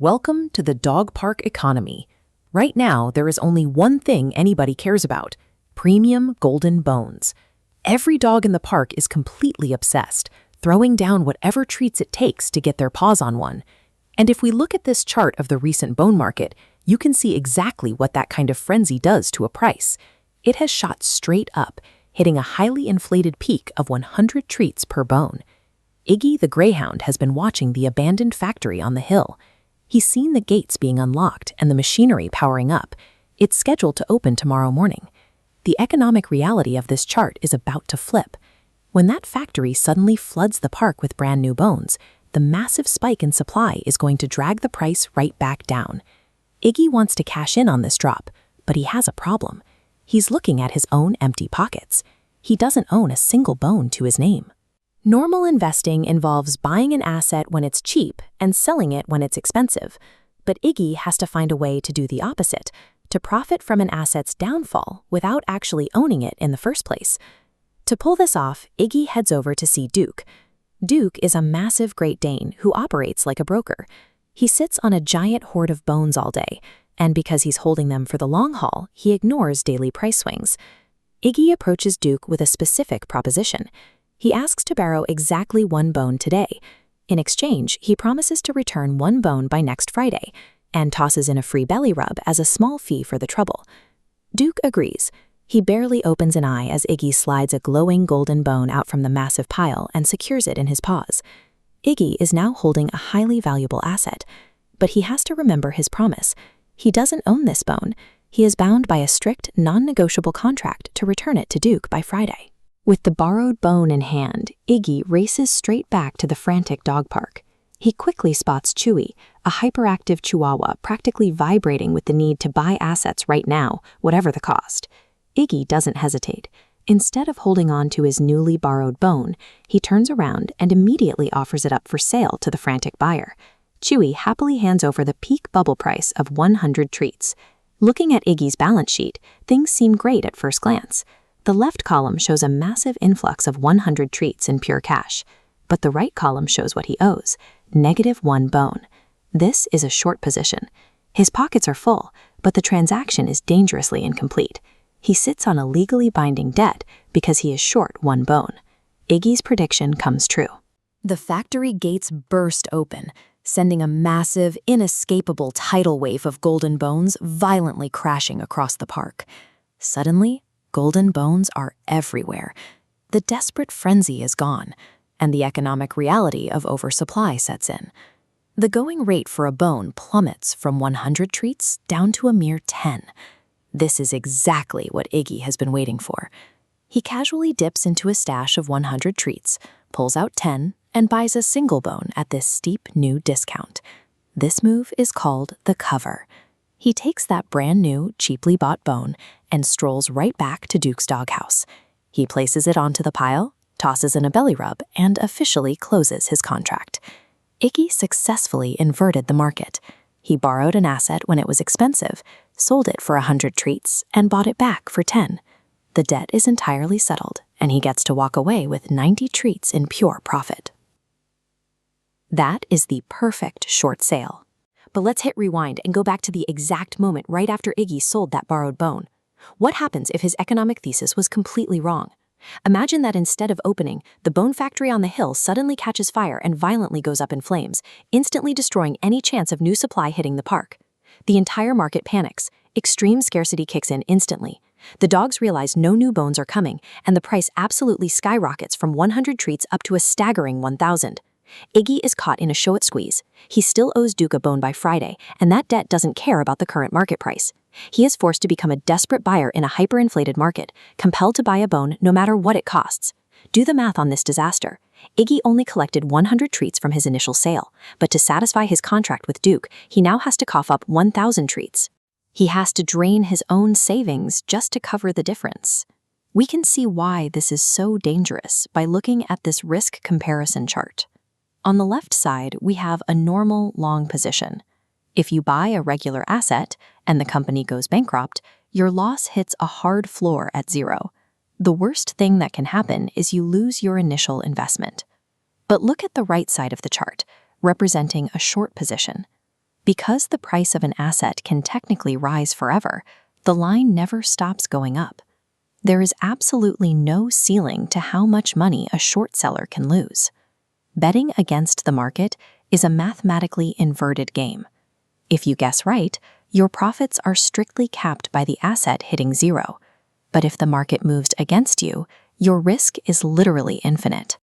Welcome to the dog park economy. Right now, there is only one thing anybody cares about: premium golden bones. Every dog in the park is completely obsessed, throwing down whatever treats it takes to get their paws on one. And if we look at this chart of the recent bone market, you can see exactly what that kind of frenzy does to a price. It has shot straight up, hitting a highly inflated peak of 100 treats per bone. Iggy the Greyhound has been watching the abandoned factory on the hill. He's seen the gates being unlocked and the machinery powering up. It's scheduled to open tomorrow morning. The economic reality of this chart is about to flip. When that factory suddenly floods the park with brand new bones, the massive spike in supply is going to drag the price right back down. Iggy wants to cash in on this drop, but he has a problem. He's looking at his own empty pockets. He doesn't own a single bone to his name. Normal investing involves buying an asset when it's cheap and selling it when it's expensive. But Iggy has to find a way to do the opposite, to profit from an asset's downfall without actually owning it in the first place. To pull this off, Iggy heads over to see Duke. Duke is a massive Great Dane who operates like a broker. He sits on a giant hoard of bones all day, and because he's holding them for the long haul, he ignores daily price swings. Iggy approaches Duke with a specific proposition. He asks to borrow exactly one bone today. In exchange, he promises to return one bone by next Friday and tosses in a free belly rub as a small fee for the trouble. Duke agrees. He barely opens an eye as Iggy slides a glowing golden bone out from the massive pile and secures it in his paws. Iggy is now holding a highly valuable asset, but he has to remember his promise. He doesn't own this bone. He is bound by a strict, non-negotiable contract to return it to Duke by Friday. With the borrowed bone in hand, Iggy races straight back to the frantic dog park. He quickly spots Chewy, a hyperactive chihuahua practically vibrating with the need to buy assets right now, whatever the cost. Iggy doesn't hesitate. Instead of holding on to his newly borrowed bone, he turns around and immediately offers it up for sale to the frantic buyer. Chewy happily hands over the peak bubble price of 100 treats. Looking at Iggy's balance sheet, things seem great at first glance. The left column shows a massive influx of 100 treats in pure cash, but the right column shows what he owes: -1 bone. This is a short position. His pockets are full, but the transaction is dangerously incomplete. He sits on a legally binding debt because he is short one bone. Iggy's prediction comes true. The factory gates burst open, sending a massive, inescapable tidal wave of golden bones violently crashing across the park. Suddenly, golden bones are everywhere. The desperate frenzy is gone, and the economic reality of oversupply sets in. The going rate for a bone plummets from 100 treats down to a mere 10. This is exactly what Iggy has been waiting for. He casually dips into a stash of 100 treats, pulls out 10, and buys a single bone at this steep new discount. This move is called the cover. He takes that brand new, cheaply bought bone and strolls right back to Duke's doghouse. He places it onto the pile, tosses in a belly rub, and officially closes his contract. Iggy successfully inverted the market. He borrowed an asset when it was expensive, sold it for 100 treats, and bought it back for 10. The debt is entirely settled, and he gets to walk away with 90 treats in pure profit. That is the perfect short sale. But let's hit rewind and go back to the exact moment right after Iggy sold that borrowed bone. What happens if his economic thesis was completely wrong? Imagine that instead of opening, the bone factory on the hill suddenly catches fire and violently goes up in flames, instantly destroying any chance of new supply hitting the park. The entire market panics. Extreme scarcity kicks in instantly. The dogs realize no new bones are coming, and the price absolutely skyrockets from 100 treats up to a staggering 1,000. Iggy is caught in a show-it squeeze. He still owes Duke a bone by Friday, and that debt doesn't care about the current market price. He is forced to become a desperate buyer in a hyperinflated market, compelled to buy a bone no matter what it costs. Do the math on this disaster. Iggy only collected 100 treats from his initial sale, but to satisfy his contract with Duke, he now has to cough up 1,000 treats. He has to drain his own savings just to cover the difference. We can see why this is so dangerous by looking at this risk comparison chart. On the left side, we have a normal long position. If you buy a regular asset and the company goes bankrupt, your loss hits a hard floor at 0. The worst thing that can happen is you lose your initial investment. But look at the right side of the chart, representing a short position. Because the price of an asset can technically rise forever, the line never stops going up. There is absolutely no ceiling to how much money a short seller can lose. Betting against the market is a mathematically inverted game. If you guess right, your profits are strictly capped by the asset hitting zero. But if the market moves against you, your risk is literally infinite.